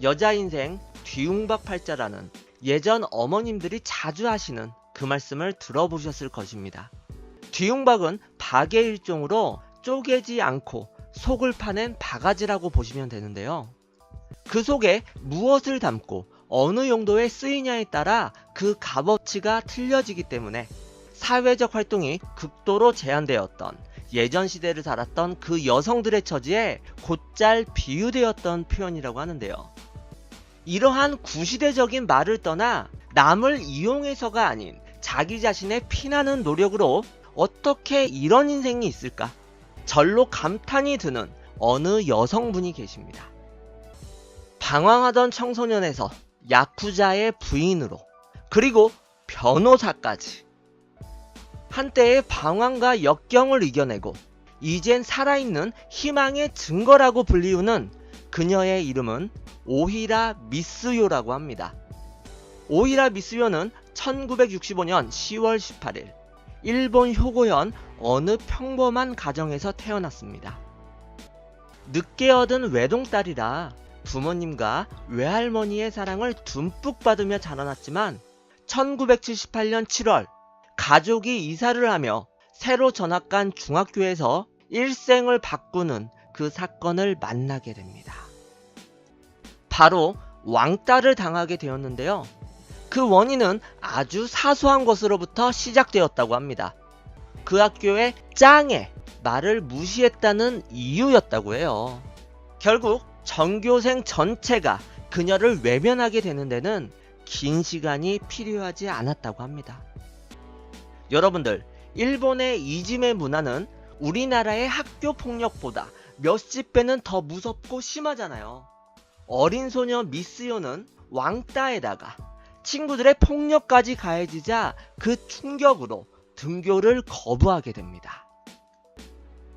여자 인생 뒤움박팔자라는 예전 어머님들이 자주 하시는 그 말씀을 들어보셨을 것입니다. 뒤움박은 박의 일종으로 쪼개지 않고 속을 파낸 바가지라고 보시면 되는데요. 그 속에 무엇을 담고 어느 용도에 쓰이냐에 따라 그 값어치가 틀려지기 때문에 사회적 활동이 극도로 제한되었던 예전 시대를 살았던 그 여성들의 처지에 곧잘 비유되었던 표현이라고 하는데요. 이러한 구시대적인 말을 떠나 남을 이용해서가 아닌 자기 자신의 피나는 노력으로 어떻게 이런 인생이 있을까? 절로 감탄이 드는 어느 여성분이 계십니다. 방황하던 청소년에서 야쿠자의 부인으로, 그리고 변호사까지 한때의 방황과 역경을 이겨내고 이젠 살아있는 희망의 증거라고 불리우는 그녀의 이름은 오히라 미쓰요라고 합니다. 오히라 미쓰요는 1965년 10월 18일 일본 효고현 어느 평범한 가정에서 태어났습니다. 늦게 얻은 외동딸이라 부모님과 외할머니의 사랑을 듬뿍 받으며 자라났지만 1978년 7월 가족이 이사를 하며 새로 전학 간 중학교에서 일생을 바꾸는 그 사건을 만나게 됩니다. 바로 왕따를 당하게 되었는데요. 그 원인은 아주 사소한 것으로부터 시작되었다고 합니다. 그 학교의 짱의 말을 무시했다는 이유였다고 해요. 결국 전교생 전체가 그녀를 외면하게 되는 데는 긴 시간이 필요하지 않았다고 합니다. 여러분들, 일본의 이지메 문화는 우리나라의 학교 폭력보다 몇십 배는 더 무섭고 심하잖아요. 어린 소녀 미쓰요는 왕따에다가 친구들의 폭력까지 가해지자 그 충격으로 등교를 거부하게 됩니다.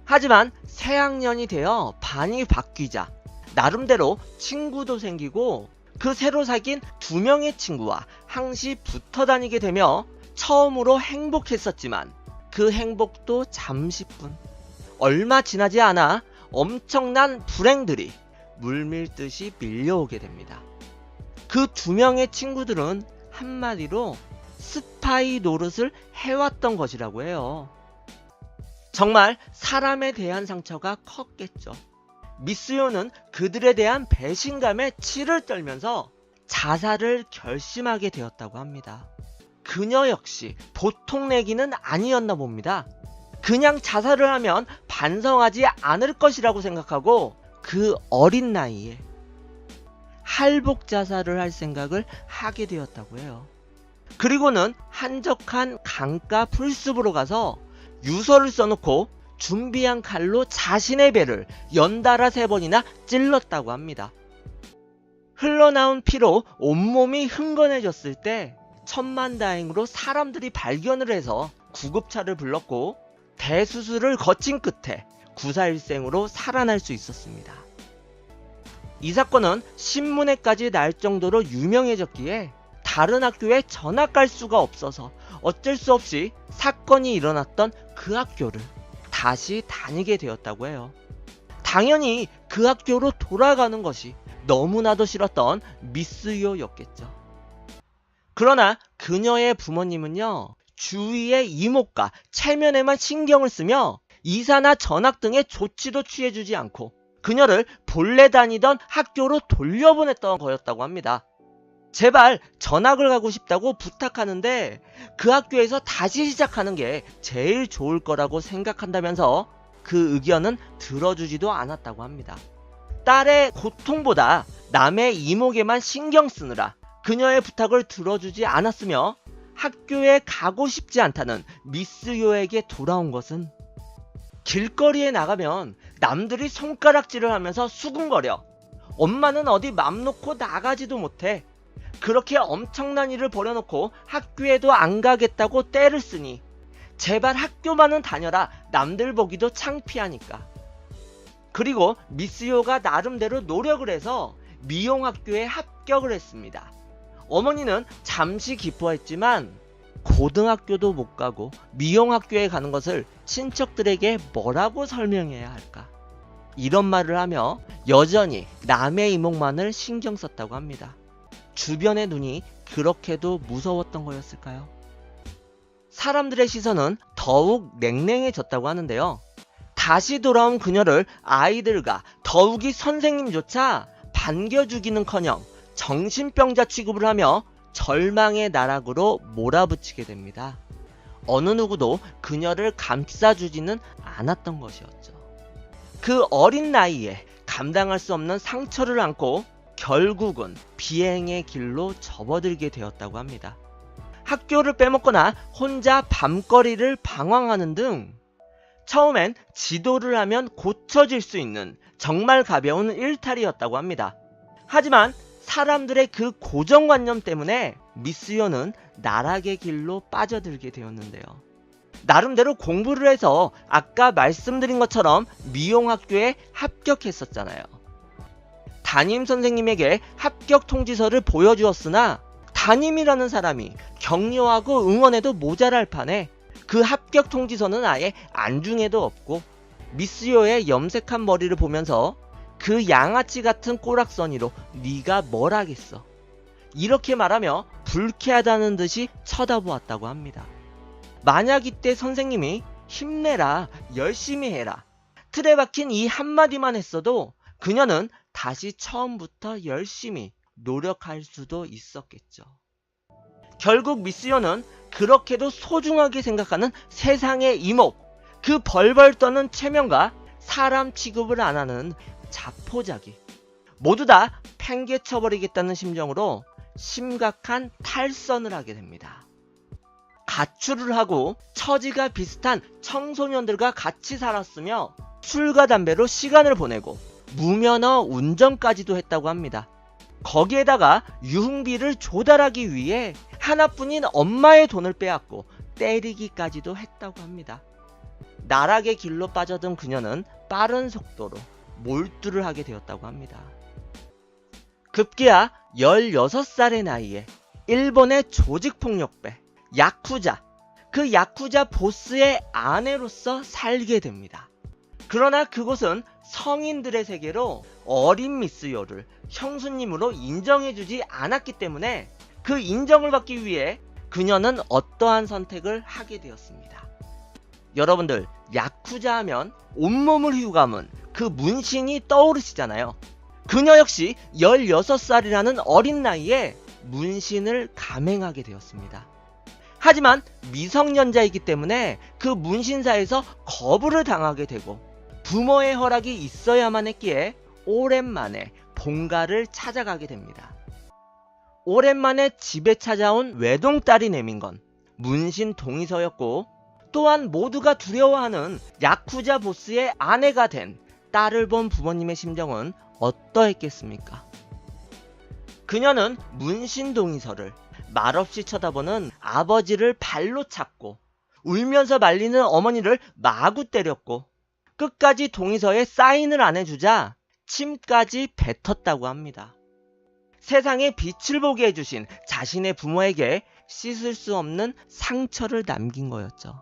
하지만 새학년이 되어 반이 바뀌자 나름대로 친구도 생기고 그 새로 사귄 2명의 친구와 항시 붙어 다니게 되며 처음으로 행복했었지만 그 행복도 잠시뿐. 얼마 지나지 않아 엄청난 불행들이 물밀듯이 밀려오게 됩니다. 그 2명의 친구들은 한마디로 스파이 노릇을 해왔던 것이라고 해요. 정말 사람에 대한 상처가 컸겠죠. 미쓰요는 그들에 대한 배신감에 치를 떨면서 자살을 결심하게 되었다고 합니다. 그녀 역시 보통 내기는 아니었나 봅니다. 그냥 자살을 하면 반성하지 않을 것이라고 생각하고 그 어린 나이에 할복 자살을 할 생각을 하게 되었다고 해요. 그리고는 한적한 강가 풀숲으로 가서 유서를 써놓고 준비한 칼로 자신의 배를 연달아 3번이나 찔렀다고 합니다. 흘러나온 피로 온몸이 흥건해졌을 때 천만다행으로 사람들이 발견을 해서 구급차를 불렀고 대수술을 거친 끝에 구사일생으로 살아날 수 있었습니다. 이 사건은 신문에까지 날 정도로 유명해졌기에 다른 학교에 전학 갈 수가 없어서 어쩔 수 없이 사건이 일어났던 그 학교를 다시 다니게 되었다고 해요. 당연히 그 학교로 돌아가는 것이 너무나도 싫었던 미쓰요였겠죠. 그러나 그녀의 부모님은요, 주위의 이목과 체면에만 신경을 쓰며 이사나 전학 등의 조치도 취해주지 않고 그녀를 본래 다니던 학교로 돌려보냈던 거였다고 합니다. 제발 전학을 가고 싶다고 부탁하는데 그 학교에서 다시 시작하는 게 제일 좋을 거라고 생각한다면서 그 의견은 들어주지도 않았다고 합니다. 딸의 고통보다 남의 이목에만 신경 쓰느라 그녀의 부탁을 들어주지 않았으며 학교에 가고 싶지 않다는 미쓰요에게 돌아온 것은 길거리에 나가면 남들이 손가락질을 하면서 수군거려. 엄마는 어디 맘 놓고 나가지도 못해. 그렇게 엄청난 일을 벌여놓고 학교에도 안 가겠다고 떼를 쓰니 제발 학교만은 다녀라. 남들 보기도 창피하니까. 그리고 미쓰요가 나름대로 노력을 해서 미용학교에 합격을 했습니다. 어머니는 잠시 기뻐했지만 고등학교도 못 가고 미용학교에 가는 것을 친척들에게 뭐라고 설명해야 할까? 이런 말을 하며 여전히 남의 이목만을 신경 썼다고 합니다. 주변의 눈이 그렇게도 무서웠던 거였을까요? 사람들의 시선은 더욱 냉랭해졌다고 하는데요. 다시 돌아온 그녀를 아이들과 더욱이 선생님조차 반겨주기는커녕 정신병자 취급을 하며 절망의 나락으로 몰아붙이게 됩니다. 어느 누구도 그녀를 감싸주지는 않았던 것이었죠. 그 어린 나이에 감당할 수 없는 상처를 안고 결국은 비행의 길로 접어들게 되었다고 합니다. 학교를 빼먹거나 혼자 밤거리를 방황하는 등 처음엔 지도를 하면 고쳐질 수 있는 정말 가벼운 일탈이었다고 합니다. 하지만 사람들의 그 고정관념 때문에 미스요는 나락의 길로 빠져들게 되었는데요. 나름대로 공부를 해서 아까 말씀드린 것처럼 미용학교에 합격했었잖아요. 담임 선생님에게 합격 통지서를 보여주었으나 담임이라는 사람이 격려하고 응원해도 모자랄 판에 그 합격 통지서는 아예 안중에도 없고 미스요의 염색한 머리를 보면서 그 양아치 같은 꼬락서니로 네가 뭘 하겠어, 이렇게 말하며 불쾌하다는 듯이 쳐다보았다고 합니다. 만약 이때 선생님이 힘내라, 열심히 해라, 틀에 박힌 이 한마디만 했어도 그녀는 다시 처음부터 열심히 노력할 수도 있었겠죠. 결국 미스요는 그렇게도 소중하게 생각하는 세상의 이목, 그 벌벌 떠는 체면과 사람 취급을 안 하는 자포자기, 모두 다 팽개쳐버리겠다는 심정으로 심각한 탈선을 하게 됩니다. 가출을 하고 처지가 비슷한 청소년들과 같이 살았으며 술과 담배로 시간을 보내고 무면허 운전까지도 했다고 합니다. 거기에다가 유흥비를 조달하기 위해 하나뿐인 엄마의 돈을 빼앗고 때리기까지도 했다고 합니다. 나락의 길로 빠져든 그녀는 빠른 속도로 몰두를 하게 되었다고 합니다. 급기야 16살의 나이에 일본의 조직폭력배 야쿠자, 그 야쿠자 보스의 아내로서 살게 됩니다. 그러나 그곳은 성인들의 세계로 어린 미스요를 형수님으로 인정해주지 않았기 때문에 그 인정을 받기 위해 그녀는 어떠한 선택을 하게 되었습니다. 여러분들, 야쿠자 하면 온몸을 휘감은 그 문신이 떠오르시잖아요. 그녀 역시 16살이라는 어린 나이에 문신을 감행하게 되었습니다. 하지만 미성년자이기 때문에 그 문신사에서 거부를 당하게 되고 부모의 허락이 있어야만 했기에 오랜만에 본가를 찾아가게 됩니다. 오랜만에 집에 찾아온 외동딸이 내민 건 문신 동의서였고, 또한 모두가 두려워하는 야쿠자 보스의 아내가 된 딸을 본 부모님의 심정은 어떠했겠습니까? 그녀는 문신 동의서를 말없이 쳐다보는 아버지를 발로 찼고 울면서 말리는 어머니를 마구 때렸고 끝까지 동의서에 사인을 안 해주자 침까지 뱉었다고 합니다. 세상에 빛을 보게 해주신 자신의 부모에게 씻을 수 없는 상처를 남긴 거였죠.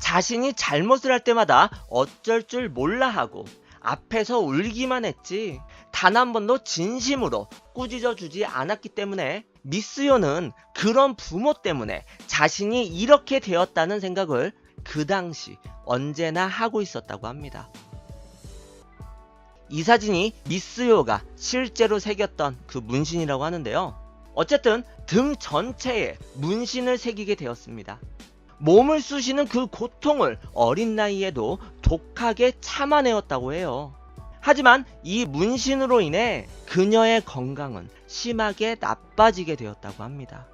자신이 잘못을 할 때마다 어쩔 줄 몰라 하고 앞에서 울기만 했지 단 한 번도 진심으로 꾸짖어 주지 않았기 때문에 미스요는 그런 부모 때문에 자신이 이렇게 되었다는 생각을 그 당시 언제나 하고 있었다고 합니다. 이 사진이 미스요가 실제로 새겼던 그 문신이라고 하는데요. 어쨌든 등 전체에 문신을 새기게 되었습니다. 몸을 쑤시는 그 고통을 어린 나이에도 독하게 참아내었다고 해요. 하지만 이 문신으로 인해 그녀의 건강은 심하게 나빠지게 되었다고 합니다.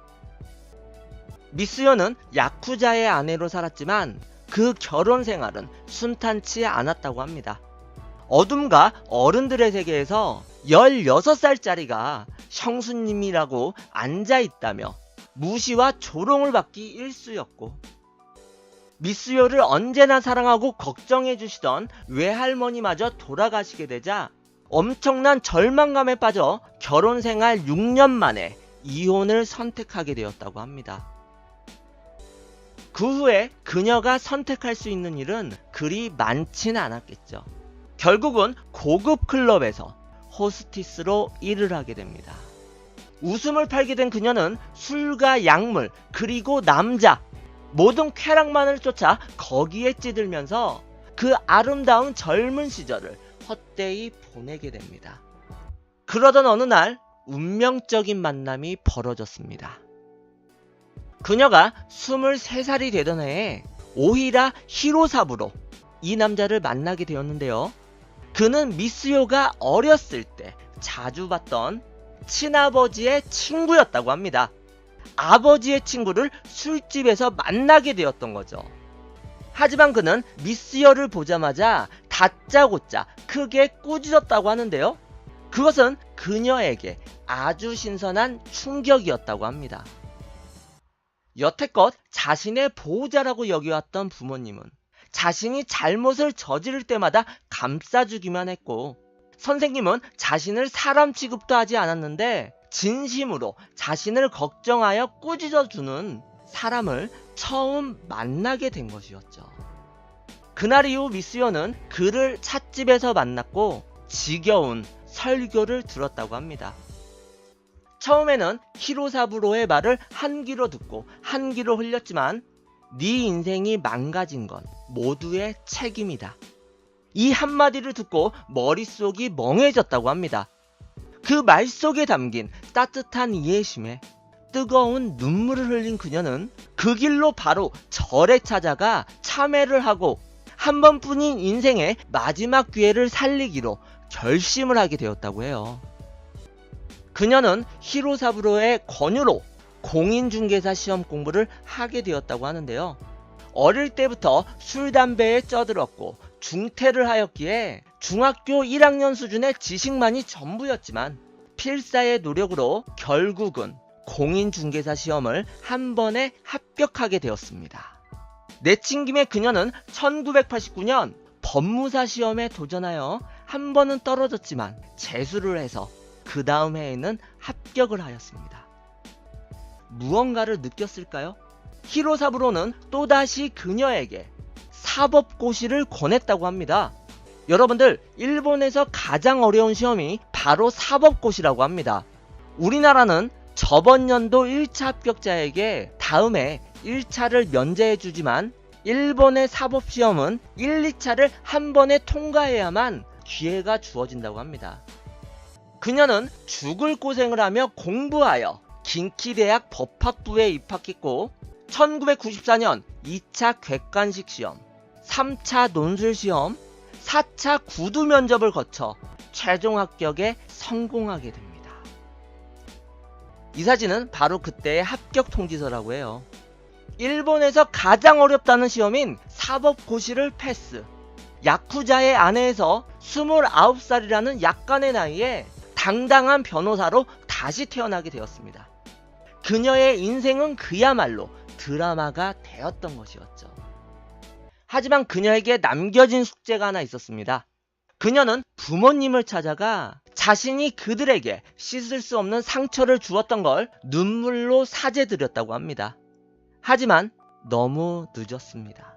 미스요는 야쿠자의 아내로 살았지만 그 결혼 생활은 순탄치 않았다고 합니다. 어둠과 어른들의 세계에서 16살짜리가 형수님이라고 앉아있다며 무시와 조롱을 받기 일쑤였고, 미스요를 언제나 사랑하고 걱정해 주시던 외할머니마저 돌아가시게 되자 엄청난 절망감에 빠져 결혼 생활 6년 만에 이혼을 선택하게 되었다고 합니다. 그 후에 그녀가 선택할 수 있는 일은 그리 많지는 않았겠죠. 결국은 고급 클럽에서 호스티스로 일을 하게 됩니다. 웃음을 팔게 된 그녀는 술과 약물 그리고 남자 모든 쾌락만을 쫓아 거기에 찌들면서 그 아름다운 젊은 시절을 헛되이 보내게 됩니다. 그러던 어느 날 운명적인 만남이 벌어졌습니다. 그녀가 23살이 되던 해에 오히라 히로사부로 이 남자를 만나게 되었는데요. 그는 미스요가 어렸을 때 자주 봤던 친아버지의 친구였다고 합니다. 아버지의 친구를 술집에서 만나게 되었던 거죠. 하지만 그는 미스요를 보자마자 다짜고짜 크게 꾸짖었다고 하는데요. 그것은 그녀에게 아주 신선한 충격이었다고 합니다. 여태껏 자신의 보호자라고 여겨왔던 부모님은 자신이 잘못을 저지를 때마다 감싸주기만 했고, 선생님은 자신을 사람 취급도 하지 않았는데 진심으로 자신을 걱정하여 꾸짖어주는 사람을 처음 만나게 된 것이었죠. 그날 이후 미스요는 그를 찻집에서 만났고 지겨운 설교를 들었다고 합니다. 처음에는 히로사부로의 말을 한 귀로 듣고 한 귀로 흘렸지만 네 인생이 망가진 건 모두의 책임이다. 이 한마디를 듣고 머릿속이 멍해졌다고 합니다. 그 말 속에 담긴 따뜻한 이해심에 뜨거운 눈물을 흘린 그녀는 그 길로 바로 절에 찾아가 참회를 하고 한 번뿐인 인생의 마지막 기회를 살리기로 결심을 하게 되었다고 해요. 그녀는 히로사부로의 권유로 공인중개사 시험 공부를 하게 되었다고 하는데요. 어릴 때부터 술, 담배에 쩌들었고 중퇴를 하였기에 중학교 1학년 수준의 지식만이 전부였지만 필사의 노력으로 결국은 공인중개사 시험을 한 번에 합격하게 되었습니다. 내친김에 그녀는 1989년 법무사 시험에 도전하여 한 번은 떨어졌지만 재수를 해서 그 다음 해에는 합격을 하였습니다. 무언가를 느꼈을까요? 히로사부로는 또다시 그녀에게 사법고시를 권했다고 합니다. 여러분들, 일본에서 가장 어려운 시험이 바로 사법고시라고 합니다. 우리나라는 저번 연도 1차 합격자에게 다음에 1차를 면제해주지만 일본의 사법시험은 1, 2차를 한 번에 통과해야만 기회가 주어진다고 합니다. 그녀는 죽을 고생을 하며 공부하여 긴키대학 법학부에 입학했고 1994년 2차 객관식 시험, 3차 논술 시험, 4차 구두 면접을 거쳐 최종 합격에 성공하게 됩니다. 이 사진은 바로 그때의 합격 통지서라고 해요. 일본에서 가장 어렵다는 시험인 사법고시를 패스. 야쿠자의 아내에서 29살이라는 약간의 나이에 당당한 변호사로 다시 태어나게 되었습니다. 그녀의 인생은 그야말로 드라마가 되었던 것이었죠. 하지만 그녀에게 남겨진 숙제가 하나 있었습니다. 그녀는 부모님을 찾아가 자신이 그들에게 씻을 수 없는 상처를 주었던 걸 눈물로 사죄드렸다고 합니다. 하지만 너무 늦었습니다.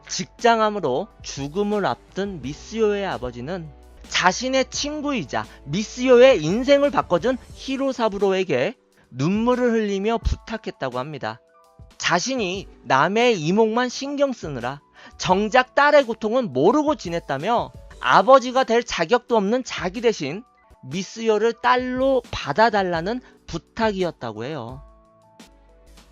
직장암으로 죽음을 앞둔 미스요의 아버지는 자신의 친구이자 미스요의 인생을 바꿔준 히로사부로에게 눈물을 흘리며 부탁했다고 합니다. 자신이 남의 이목만 신경 쓰느라 정작 딸의 고통은 모르고 지냈다며 아버지가 될 자격도 없는 자기 대신 미스요를 딸로 받아달라는 부탁이었다고 해요.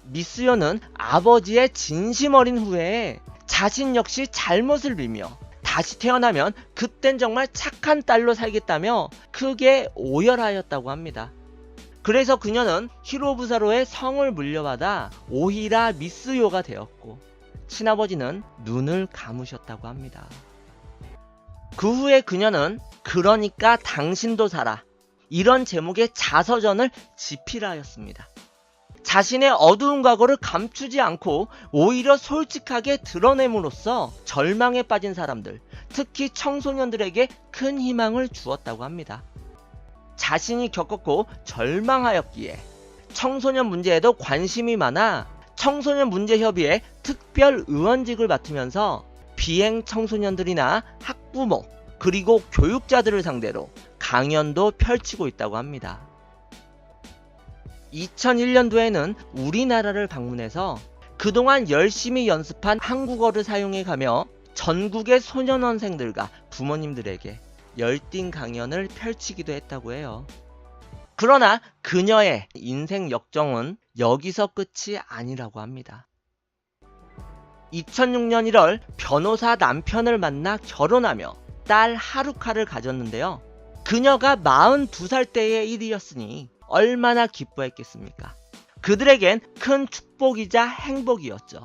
미스요는 아버지의 진심 어린 후회에 자신 역시 잘못을 빌며 다시 태어나면 그땐 정말 착한 딸로 살겠다며 크게 오열하였다고 합니다. 그래서 그녀는 히로부사로의 성을 물려받아 오히라 미스요가 되었고 친아버지는 눈을 감으셨다고 합니다. 그 후에 그녀는 그러니까 당신도 살아 이런 제목의 자서전을 집필하였습니다. 자신의 어두운 과거를 감추지 않고 오히려 솔직하게 드러냄으로써 절망에 빠진 사람들, 특히 청소년들에게 큰 희망을 주었다고 합니다. 자신이 겪었고 절망하였기에 청소년 문제에도 관심이 많아 청소년 문제협의회 특별 의원직을 맡으면서 비행 청소년들이나 학부모 그리고 교육자들을 상대로 강연도 펼치고 있다고 합니다. 2001년도에는 우리나라를 방문해서 그동안 열심히 연습한 한국어를 사용해 가며 전국의 소년원생들과 부모님들에게 열띤 강연을 펼치기도 했다고 해요. 그러나 그녀의 인생 역정은 여기서 끝이 아니라고 합니다. 2006년 1월 변호사 남편을 만나 결혼하며 딸 하루카를 가졌는데요. 그녀가 42살 때의 일이었으니 얼마나 기뻐했겠습니까? 그들에겐 큰 축복이자 행복이었죠.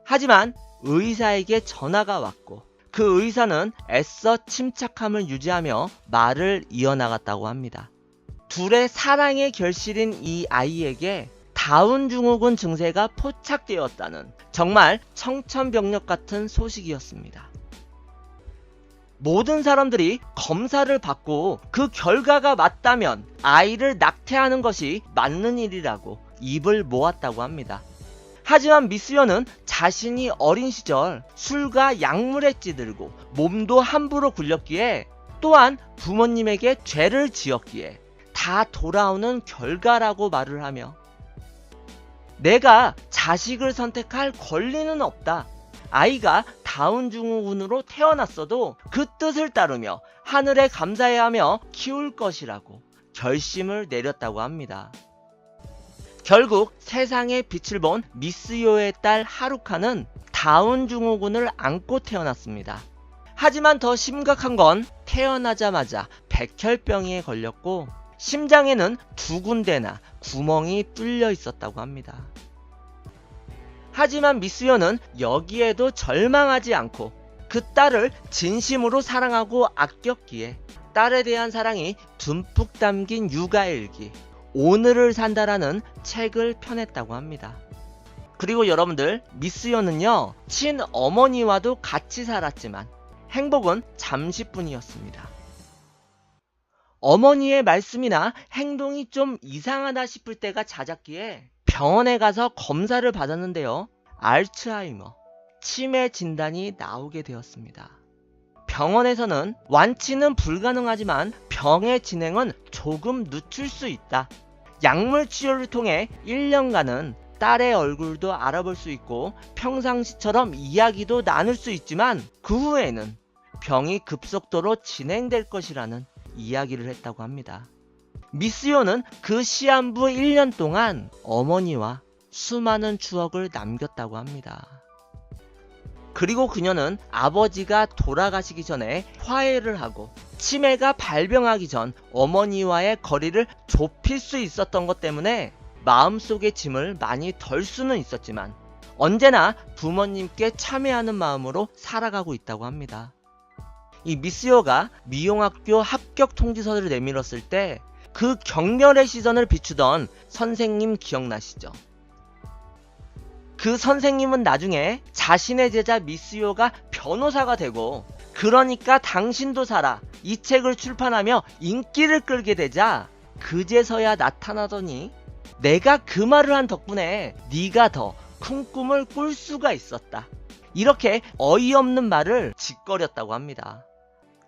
하지만 의사에게 전화가 왔고 그 의사는 애써 침착함을 유지하며 말을 이어나갔다고 합니다. 둘의 사랑의 결실인 이 아이에게 다운 증후군 증세가 포착되었다는 정말 청천벽력 같은 소식이었습니다. 모든 사람들이 검사를 받고 그 결과가 맞다면 아이를 낙태하는 것이 맞는 일이라고 입을 모았다고 합니다. 하지만 미스요는 자신이 어린 시절 술과 약물에 찌들고 몸도 함부로 굴렸기에 또한 부모님에게 죄를 지었기에 다 돌아오는 결과라고 말을 하며 내가 자식을 선택할 권리는 없다. 아이가 다운 증후군으로 태어났어도 그 뜻을 따르며 하늘에 감사해야 하며 키울 것이라고 결심을 내렸다고 합니다. 결국 세상에 빛을 본 미스요의 딸 하루카는 다운 증후군을 안고 태어났습니다. 하지만 더 심각한 건 태어나자마자 백혈병에 걸렸고 심장에는 2군데나 구멍이 뚫려 있었다고 합니다. 하지만 미스요는 여기에도 절망하지 않고 그 딸을 진심으로 사랑하고 아꼈기에 딸에 대한 사랑이 듬뿍 담긴 육아일기 오늘을 산다라는 책을 펴냈다고 합니다. 그리고 여러분들, 미스요는요 친어머니와도 같이 살았지만 행복은 잠시뿐이었습니다. 어머니의 말씀이나 행동이 좀 이상하다 싶을 때가 잦았기에 병원에 가서 검사를 받았는데요. 알츠하이머, 치매 진단이 나오게 되었습니다. 병원에서는 완치는 불가능하지만 병의 진행은 조금 늦출 수 있다. 약물 치료를 통해 1년간은 딸의 얼굴도 알아볼 수 있고 평상시처럼 이야기도 나눌 수 있지만 그 후에는 병이 급속도로 진행될 것이라는 이야기를 했다고 합니다. 미스요는 그 시한부 1년 동안 어머니와 수많은 추억을 남겼다고 합니다. 그리고 그녀는 아버지가 돌아가시기 전에 화해를 하고 치매가 발병하기 전 어머니와의 거리를 좁힐 수 있었던 것 때문에 마음속의 짐을 많이 덜 수는 있었지만 언제나 부모님께 참여하는 마음으로 살아가고 있다고 합니다. 이 미스요가 미용학교 합격 통지서를 내밀었을 때 그 경멸의 시선을 비추던 선생님 기억나시죠? 그 선생님은 나중에 자신의 제자 미스요가 변호사가 되고 그러니까 당신도 살아 이 책을 출판하며 인기를 끌게 되자 그제서야 나타나더니 내가 그 말을 한 덕분에 네가 더 큰 꿈을 꿀 수가 있었다. 이렇게 어이없는 말을 짓거렸다고 합니다.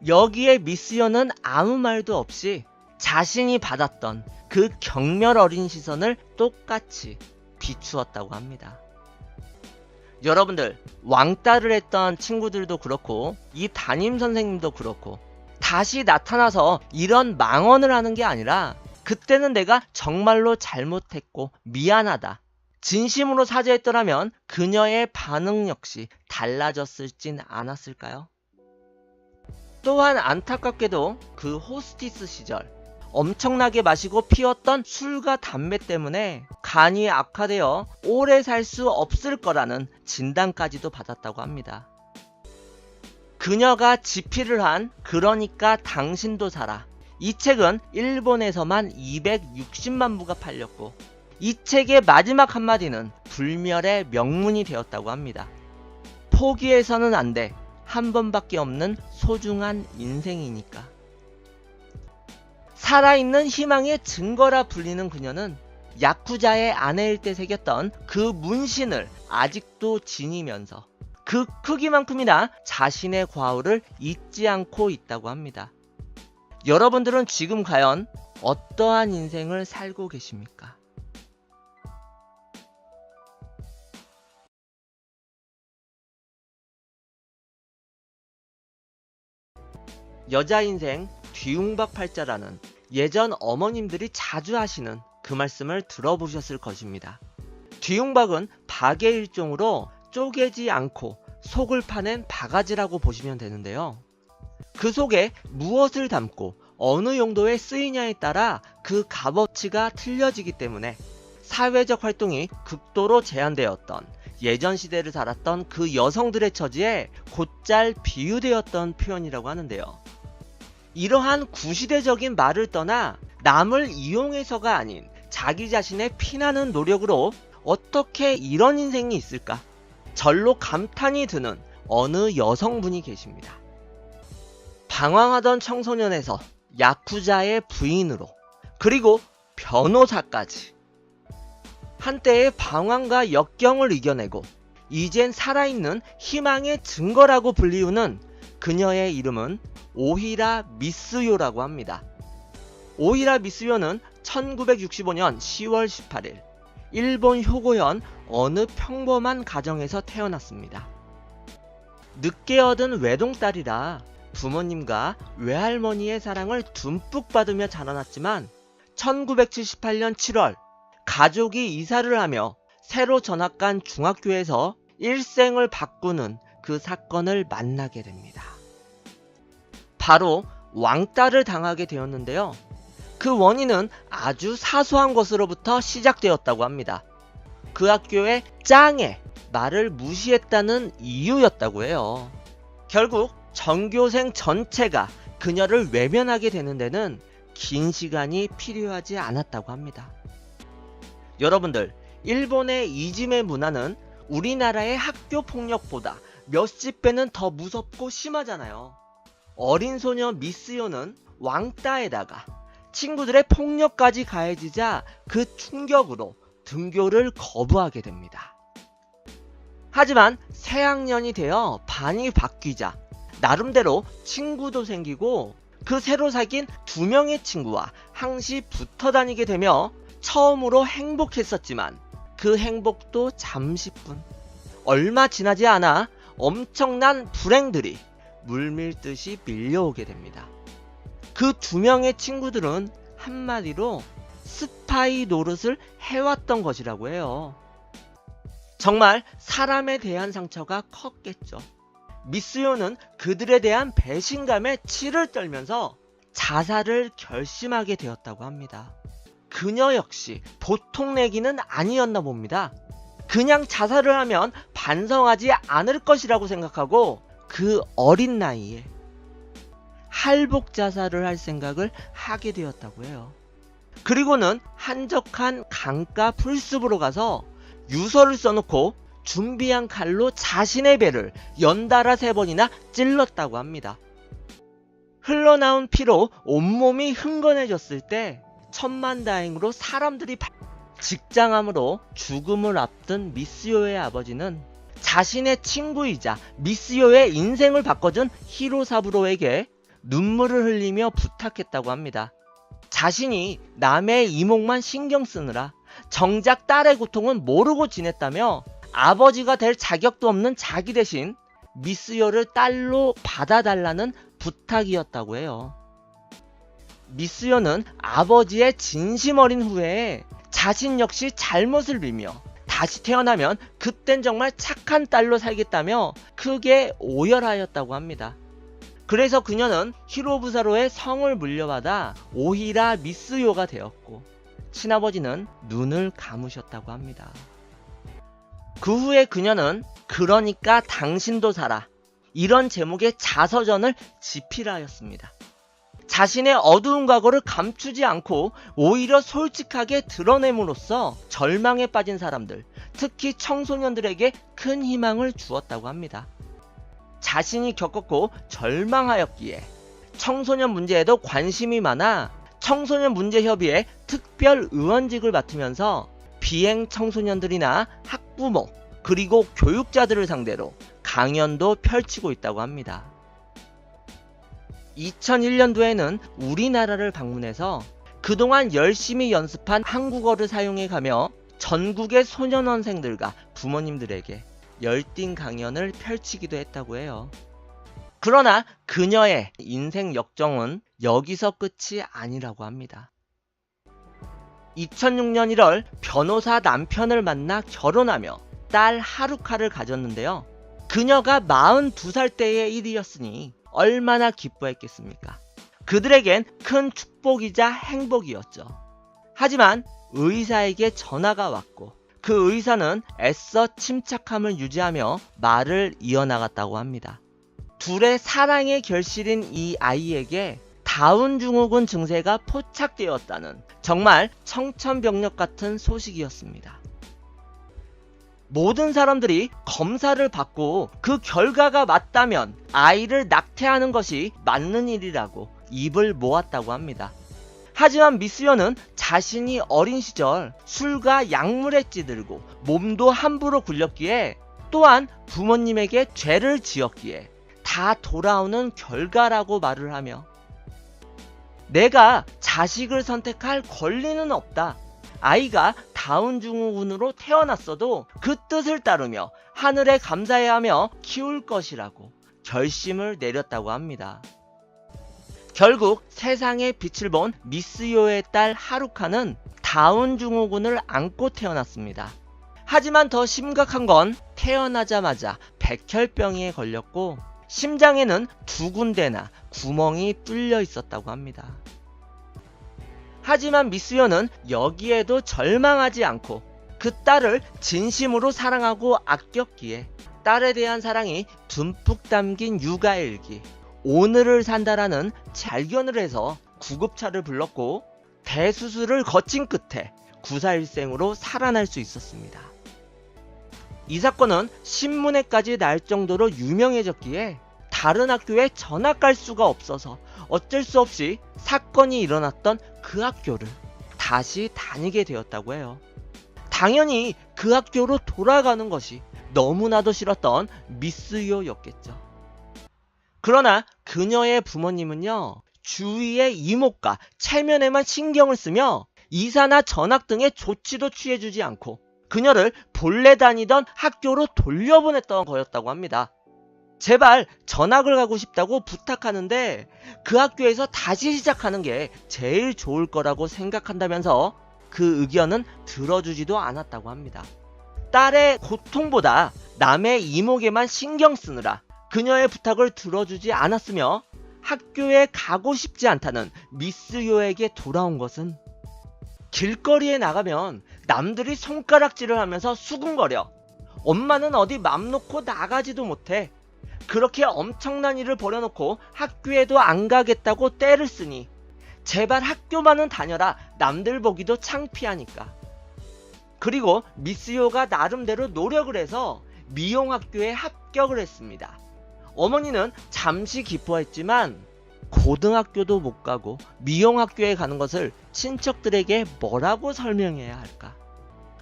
여기에 미스요는 아무 말도 없이 자신이 받았던 그 경멸 어린 시선을 똑같이 비추었다고 합니다. 여러분들, 왕따를 했던 친구들도 그렇고 이 담임 선생님도 그렇고 다시 나타나서 이런 망언을 하는 게 아니라 그때는 내가 정말로 잘못했고 미안하다. 진심으로 사죄했더라면 그녀의 반응 역시 달라졌을진 않았을까요? 또한 안타깝게도 그 호스티스 시절 엄청나게 마시고 피웠던 술과 담배 때문에 간이 악화되어 오래 살 수 없을 거라는 진단까지도 받았다고 합니다. 그녀가 집필을 한 그러니까 당신도 살아. 이 책은 일본에서만 260만 부가 팔렸고 이 책의 마지막 한마디는 불멸의 명문이 되었다고 합니다. 포기해서는 안 돼. 한 번밖에 없는 소중한 인생이니까. 살아있는 희망의 증거라 불리는 그녀는 야쿠자의 아내일 때 새겼던 그 문신을 아직도 지니면서 그 크기만큼이나 자신의 과오를 잊지 않고 있다고 합니다. 여러분들은 지금 과연 어떠한 인생을 살고 계십니까? 여자 인생 뒤움박팔자라는 예전 어머님들이 자주 하시는 그 말씀을 들어보셨을 것입니다. 뒤움박은 박의 일종으로 쪼개지 않고 속을 파낸 바가지라고 보시면 되는데요. 그 속에 무엇을 담고 어느 용도에 쓰이냐에 따라 그 값어치가 틀려지기 때문에 사회적 활동이 극도로 제한되었던 예전 시대를 살았던 그 여성들의 처지에 곧잘 비유되었던 표현이라고 하는데요. 이러한 구시대적인 말을 떠나 남을 이용해서가 아닌 자기 자신의 피나는 노력으로 어떻게 이런 인생이 있을까? 절로 감탄이 드는 어느 여성분이 계십니다. 방황하던 청소년에서 야쿠자의 부인으로, 그리고 변호사까지 한때의 방황과 역경을 이겨내고 이젠 살아있는 희망의 증거라고 불리우는 그녀의 이름은 오히라 미쓰요라고 합니다. 오히라 미쓰요는 1965년 10월 18일 일본 효고현 어느 평범한 가정에서 태어났습니다. 늦게 얻은 외동딸이라 부모님과 외할머니의 사랑을 듬뿍 받으며 자라났지만 1978년 7월 가족이 이사를 하며 새로 전학간 중학교에서 일생을 바꾸는 그 사건을 만나게 됩니다. 바로 왕따를 당하게 되었는데요. 그 원인은 아주 사소한 것으로부터 시작되었다고 합니다. 그 학교의 짱에 말을 무시했다는 이유였다고 해요. 결국 전교생 전체가 그녀를 외면하게 되는 데는 긴 시간이 필요하지 않았다고 합니다. 여러분들, 일본의 이지메 문화는 우리나라의 학교 폭력보다 몇십 배는 더 무섭고 심하잖아요. 어린 소녀 미쓰요는 왕따에다가 친구들의 폭력까지 가해지자 그 충격으로 등교를 거부하게 됩니다. 하지만 새학년이 되어 반이 바뀌자 나름대로 친구도 생기고 그 새로 사귄 2명의 친구와 항시 붙어 다니게 되며 처음으로 행복했었지만 그 행복도 잠시뿐. 얼마 지나지 않아 엄청난 불행들이 물밀듯이 밀려오게 됩니다. 그 2명의 친구들은 한마디로 스파이 노릇을 해왔던 것이라고 해요. 정말 사람에 대한 상처가 컸겠죠. 미쓰요는 그들에 대한 배신감에 치를 떨면서 자살을 결심하게 되었다고 합니다. 그녀 역시 보통 내기는 아니었나 봅니다. 그냥 자살을 하면 반성하지 않을 것이라고 생각하고 그 어린 나이에 할복 자살을 할 생각을 하게 되었다고 해요. 그리고는 한적한 강가 풀숲으로 가서 유서를 써놓고 준비한 칼로 자신의 배를 연달아 3번이나 찔렀다고 합니다. 흘러나온 피로 온몸이 흥건해졌을 때 천만다행으로 사람들이 직장암으로 죽음을 앞둔 미쓰요의 아버지는 자신의 친구이자 미쓰요의 인생을 바꿔준 히로사부로에게 눈물을 흘리며 부탁했다고 합니다. 자신이 남의 이목만 신경 쓰느라 정작 딸의 고통은 모르고 지냈다며 아버지가 될 자격도 없는 자기 대신 미쓰요를 딸로 받아달라는 부탁이었다고 해요. 미쓰요는 아버지의 진심 어린 후회에 자신 역시 잘못을 빌며 다시 태어나면 그땐 정말 착한 딸로 살겠다며 크게 오열하였다고 합니다. 그래서 그녀는 히로부사로의 성을 물려받아 오히라 미쓰요가 되었고 친아버지는 눈을 감으셨다고 합니다. 그 후에 그녀는 그러니까 당신도 살아 이런 제목의 자서전을 집필하였습니다. 자신의 어두운 과거를 감추지 않고 오히려 솔직하게 드러냄으로써 절망에 빠진 사람들, 특히 청소년들에게 큰 희망을 주었다고 합니다. 자신이 겪었고 절망하였기에 청소년 문제에도 관심이 많아 청소년 문제협의회 특별 의원직을 맡으면서 비행 청소년들이나 학부모 그리고 교육자들을 상대로 강연도 펼치고 있다고 합니다. 2001년도에는 우리나라를 방문해서 그동안 열심히 연습한 한국어를 사용해 가며 전국의 소년원생들과 부모님들에게 열띤 강연을 펼치기도 했다고 해요. 그러나 그녀의 인생 역정은 여기서 끝이 아니라고 합니다. 2006년 1월 변호사 남편을 만나 결혼하며 딸 하루카를 가졌는데요. 그녀가 42살 때의 일이었으니 얼마나 기뻐했겠습니까? 그들에겐 큰 축복이자 행복이었죠. 하지만 의사에게 전화가 왔고 그 의사는 애써 침착함을 유지하며 말을 이어나갔다고 합니다. 둘의 사랑의 결실인 이 아이에게 다운 증후군 증세가 포착되었다는 정말 청천벽력 같은 소식이었습니다. 모든 사람들이 검사를 받고 그 결과가 맞다면 아이를 낙태하는 것이 맞는 일이라고 입을 모았다고 합니다. 하지만 미스요는 자신이 어린 시절 술과 약물에 찌들고 몸도 함부로 굴렸기에 또한 부모님에게 죄를 지었기에 다 돌아오는 결과라고 말을 하며 내가 자식을 선택할 권리는 없다. 아이가 다운 증후군으로 태어났어도 그 뜻을 따르며 하늘에 감사해야 하며 키울 것이라고 결심을 내렸다고 합니다. 결국 세상에 빛을 본 미스요의 딸 하루카는 다운 증후군을 안고 태어났습니다. 하지만 더 심각한 건 태어나자마자 백혈병에 걸렸고 심장에는 2군데나 구멍이 뚫려 있었다고 합니다. 하지만 미스요는 여기에도 절망하지 않고 그 딸을 진심으로 사랑하고 아꼈기에 딸에 대한 사랑이 듬뿍 담긴 육아일기 오늘을 산다라는 발견을 해서 구급차를 불렀고 대수술을 거친 끝에 구사일생으로 살아날 수 있었습니다. 이 사건은 신문에까지 날 정도로 유명해졌기에 다른 학교에 전학 갈 수가 없어서 어쩔 수 없이 사건이 일어났던 그 학교를 다시 다니게 되었다고 해요. 당연히 그 학교로 돌아가는 것이 너무나도 싫었던 미스요였겠죠. 그러나 그녀의 부모님은요, 주위의 이목과 체면에만 신경을 쓰며 이사나 전학 등의 조치도 취해주지 않고 그녀를 본래 다니던 학교로 돌려보냈던 거였다고 합니다. 제발 전학을 가고 싶다고 부탁하는데 그 학교에서 다시 시작하는 게 제일 좋을 거라고 생각한다면서 그 의견은 들어주지도 않았다고 합니다. 딸의 고통보다 남의 이목에만 신경 쓰느라 그녀의 부탁을 들어주지 않았으며 학교에 가고 싶지 않다는 미스요에게 돌아온 것은 길거리에 나가면 남들이 손가락질을 하면서 수군거려 엄마는 어디 맘 놓고 나가지도 못해 그렇게 엄청난 일을 벌여놓고 학교에도 안 가겠다고 떼를 쓰니 제발 학교만은 다녀라 남들 보기도 창피하니까. 그리고 미스요가 나름대로 노력을 해서 미용학교에 합격을 했습니다. 어머니는 잠시 기뻐했지만 고등학교도 못 가고 미용학교에 가는 것을 친척들에게 뭐라고 설명해야 할까?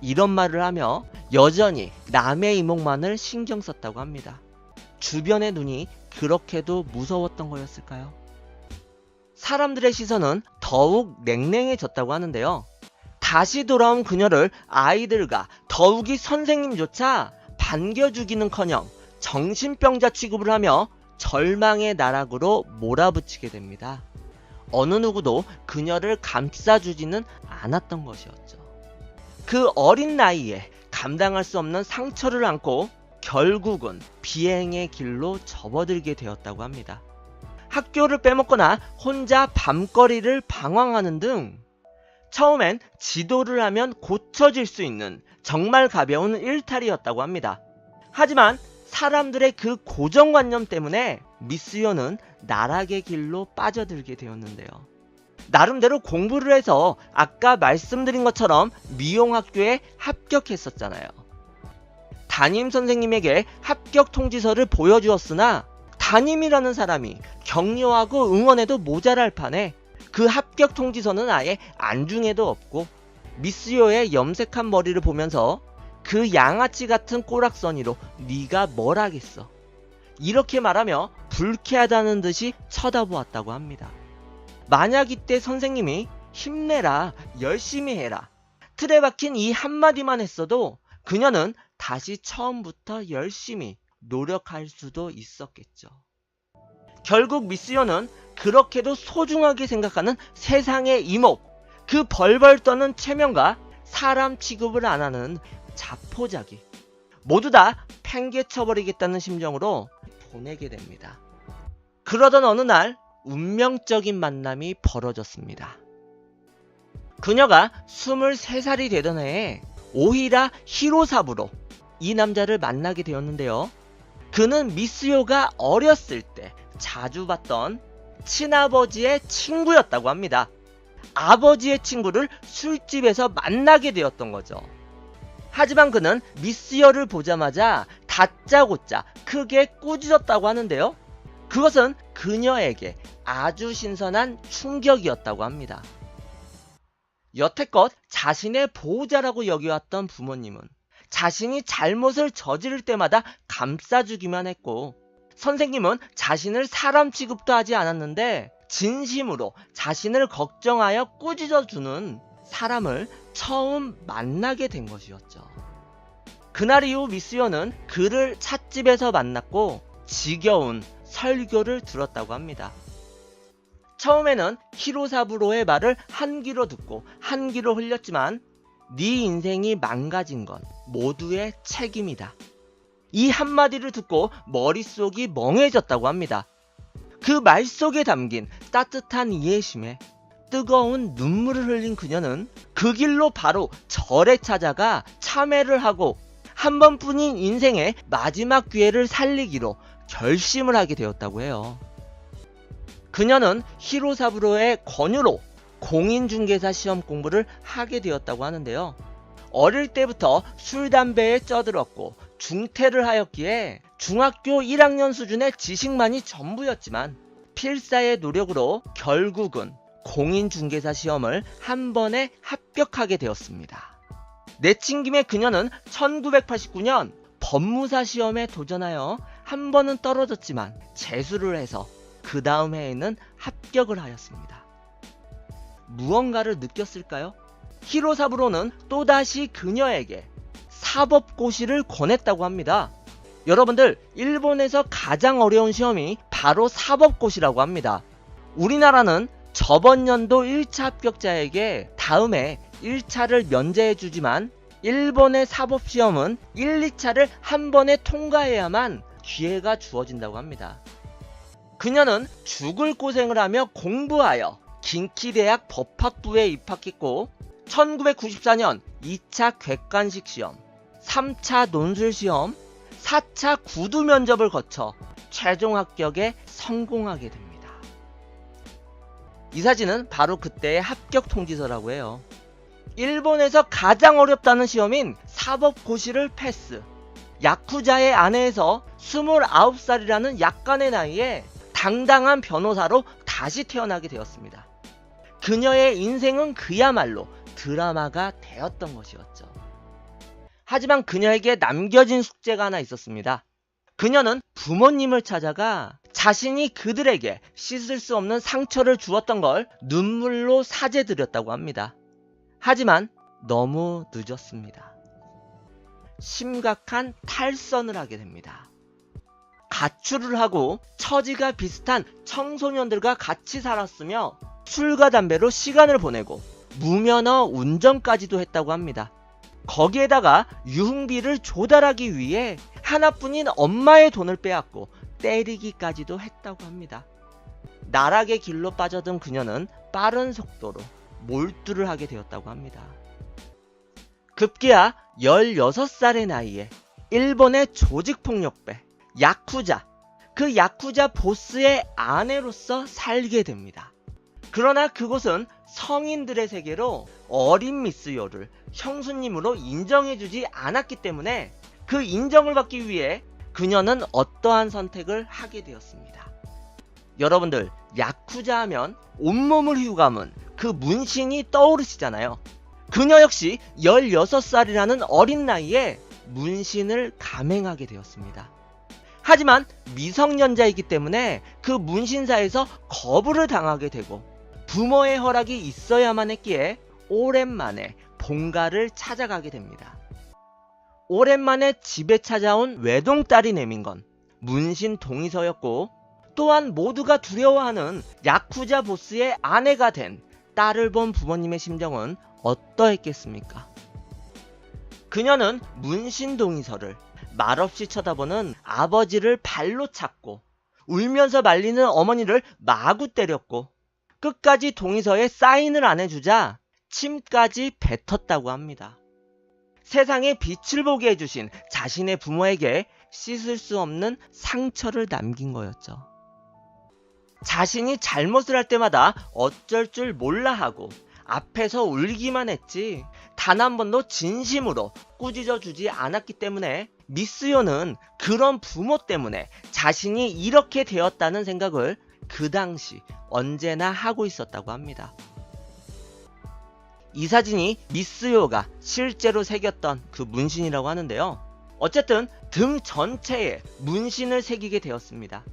이런 말을 하며 여전히 남의 이목만을 신경 썼다고 합니다. 주변의 눈이 그렇게도 무서웠던 거였을까요? 사람들의 시선은 더욱 냉랭해졌다고 하는데요. 다시 돌아온 그녀를 아이들과 더욱이 선생님조차 반겨주기는커녕 정신병자 취급을 하며 절망의 나락으로 몰아붙이게 됩니다. 어느 누구도 그녀를 감싸주지는 않았던 것이었죠. 그 어린 나이에 감당할 수 없는 상처를 안고 결국은 비행의 길로 접어들게 되었다고 합니다. 학교를 빼먹거나 혼자 밤거리를 방황하는 등 처음엔 지도를 하면 고쳐질 수 있는 정말 가벼운 일탈이었다고 합니다. 하지만 사람들의 그 고정관념 때문에 미스요는 나락의 길로 빠져들게 되었는데요. 나름대로 공부를 해서 아까 말씀드린 것처럼 미용학교에 합격했었잖아요. 담임선생님에게 합격 통지서를 보여주었으나 담임이라는 사람이 격려하고 응원해도 모자랄 판에 그 합격 통지서는 아예 안중에도 없고 미스요의 염색한 머리를 보면서 그 양아치 같은 꼬락서니로 네가 뭘 하겠어 이렇게 말하며 불쾌하다는 듯이 쳐다보았다고 합니다. 만약 이때 선생님이 힘내라, 열심히 해라, 틀에 박힌 이 한마디만 했어도 그녀는 다시 처음부터 열심히 노력할 수도 있었겠죠. 결국 미스요는 그렇게도 소중하게 생각하는 세상의 이목, 그 벌벌 떠는 체면과 사람 취급을 안 하는 자포자기, 모두 다 팽개쳐버리겠다는 심정으로 보내게 됩니다. 그러던 어느 날 운명적인 만남이 벌어졌습니다. 그녀가 23살이 되던 해에 오히라 히로사부로 이 남자를 만나게 되었는데요. 그는 미스요가 어렸을 때 자주 봤던 친아버지의 친구였다고 합니다. 아버지의 친구를 술집에서 만나게 되었던 거죠. 하지만 그는 미스요를 보자마자 다짜고짜 크게 꾸짖었다고 하는데요. 그것은 그녀에게 아주 신선한 충격이었다고 합니다. 여태껏 자신의 보호자라고 여겨왔던 부모님은 자신이 잘못을 저지를 때마다 감싸주기만 했고, 선생님은 자신을 사람 취급도 하지 않았는데 진심으로 자신을 걱정하여 꾸짖어주는 사람을 처음 만나게 된 것이었죠. 그날 이후 미스요는 그를 찻집에서 만났고 지겨운 설교를 들었다고 합니다. 처음에는 히로사부로의 말을 한 귀로 듣고 한 귀로 흘렸지만 네 인생이 망가진 건 모두의 책임이다, 이 한마디를 듣고 머릿속이 멍해졌다고 합니다. 그 말 속에 담긴 따뜻한 이해심에 뜨거운 눈물을 흘린 그녀는 그 길로 바로 절에 찾아가 참회를 하고 한 번뿐인 인생의 마지막 기회를 살리기로 결심을 하게 되었다고 해요. 그녀는 히로사부로의 권유로 공인중개사 시험 공부를 하게 되었다고 하는데요. 어릴 때부터 술, 담배에 쩌들었고 중퇴를 하였기에 중학교 1학년 수준의 지식만이 전부였지만 필사의 노력으로 결국은 공인중개사 시험을 한 번에 합격하게 되었습니다. 내친 김에 그녀는 1989년 법무사 시험에 도전하여 한 번은 떨어졌지만 재수를 해서 그 다음 해에는 합격을 하였습니다. 무언가를 느꼈을까요? 히로사부로는 또다시 그녀에게 사법고시를 권했다고 합니다. 여러분들, 일본에서 가장 어려운 시험이 바로 사법고시라고 합니다. 우리나라는 저번 연도 1차 합격자에게 다음에 1차를 면제해주지만 일본의 사법시험은 1, 2차를 한 번에 통과해야만 기회가 주어진다고 합니다. 그녀는 죽을 고생을 하며 공부하여 긴키대학 법학부에 입학했고 1994년 2차 객관식 시험, 3차 논술 시험, 4차 구두 면접을 거쳐 최종 합격에 성공하게 됩니다. 이 사진은 바로 그때의 합격 통지서라고 해요. 일본에서 가장 어렵다는 시험인 사법고시를 패스. 야쿠자의 아내에서 29살이라는 약간의 나이에 당당한 변호사로 다시 태어나게 되었습니다. 그녀의 인생은 그야말로 드라마가 되었던 것이었죠. 하지만 그녀에게 남겨진 숙제가 하나 있었습니다. 그녀는 부모님을 찾아가 자신이 그들에게 씻을 수 없는 상처를 주었던 걸 눈물로 사죄드렸다고 합니다. 하지만 너무 늦었습니다. 심각한 탈선을 하게 됩니다. 가출을 하고 처지가 비슷한 청소년들과 같이 살았으며 술과 담배로 시간을 보내고 무면허 운전까지도 했다고 합니다. 거기에다가 유흥비를 조달하기 위해 하나뿐인 엄마의 돈을 빼앗고 때리기까지도 했다고 합니다. 나락의 길로 빠져든 그녀는 빠른 속도로 몰두를 하게 되었다고 합니다. 급기야 16살의 나이에 일본의 조직폭력배 야쿠자, 그 야쿠자 보스의 아내로서 살게 됩니다. 그러나 그곳은 성인들의 세계로 어린 미스요를 형수님으로 인정해주지 않았기 때문에 그 인정을 받기 위해 그녀는 어떠한 선택을 하게 되었습니다. 여러분들, 야쿠자 하면 온몸을 휘감은 그 문신이 떠오르시잖아요. 그녀 역시 16살이라는 어린 나이에 문신을 감행하게 되었습니다. 하지만 미성년자이기 때문에 그 문신사에서 거부를 당하게 되고 부모의 허락이 있어야만 했기에 오랜만에 본가를 찾아가게 됩니다. 오랜만에 집에 찾아온 외동딸이 내민 건 문신 동의서였고, 또한 모두가 두려워하는 야쿠자 보스의 아내가 된 딸을 본 부모님의 심정은 어떠했겠습니까? 그녀는 문신 동의서를 말없이 쳐다보는 아버지를 발로 찼고, 울면서 말리는 어머니를 마구 때렸고, 끝까지 동의서에 사인을 안 해주자 침까지 뱉었다고 합니다. 세상에 빛을 보게 해주신 자신의 부모에게 씻을 수 없는 상처를 남긴 거였죠. 자신이 잘못을 할 때마다 어쩔 줄 몰라 하고 앞에서 울기만 했지 단 한 번도 진심으로 꾸짖어 주지 않았기 때문에 미스요는 그런 부모 때문에 자신이 이렇게 되었다는 생각을 그 당시 언제나 하고 있었다고 합니다. 이 사진이 미스요가 실제로 새겼던 그 문신이라고 하는데요. 어쨌든 등 전체에 문신을 새기게 되었습니다.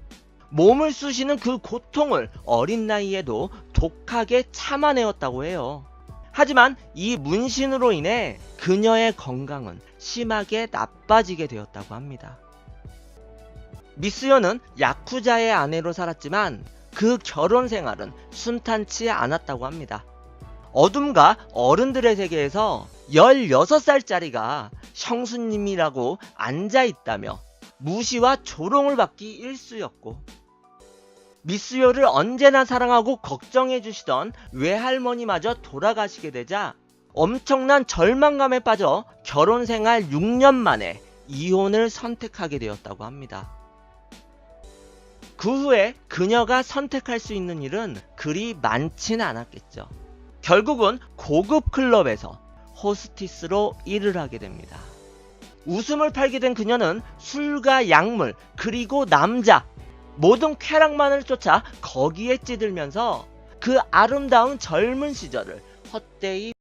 몸을 쑤시는 그 고통을 어린 나이에도 독하게 참아내었다고 해요. 하지만 이 문신으로 인해 그녀의 건강은 심하게 나빠지게 되었다고 합니다. 미스요는 야쿠자의 아내로 살았지만 그 결혼 생활은 순탄치 않았다고 합니다. 어둠과 어른들의 세계에서 16살짜리가 형수님이라고 앉아있다며 무시와 조롱을 받기 일쑤였고, 미스요를 언제나 사랑하고 걱정해주시던 외할머니마저 돌아가시게 되자 엄청난 절망감에 빠져 결혼생활 6년 만에 이혼을 선택하게 되었다고 합니다. 그 후에 그녀가 선택할 수 있는 일은 그리 많지는 않았겠죠. 결국은 고급 클럽에서 호스티스로 일을 하게 됩니다. 웃음을 팔게 된 그녀는 술과 약물 그리고 남자 모든 쾌락만을 쫓아 거기에 찌들면서 그 아름다운 젊은 시절을 헛되이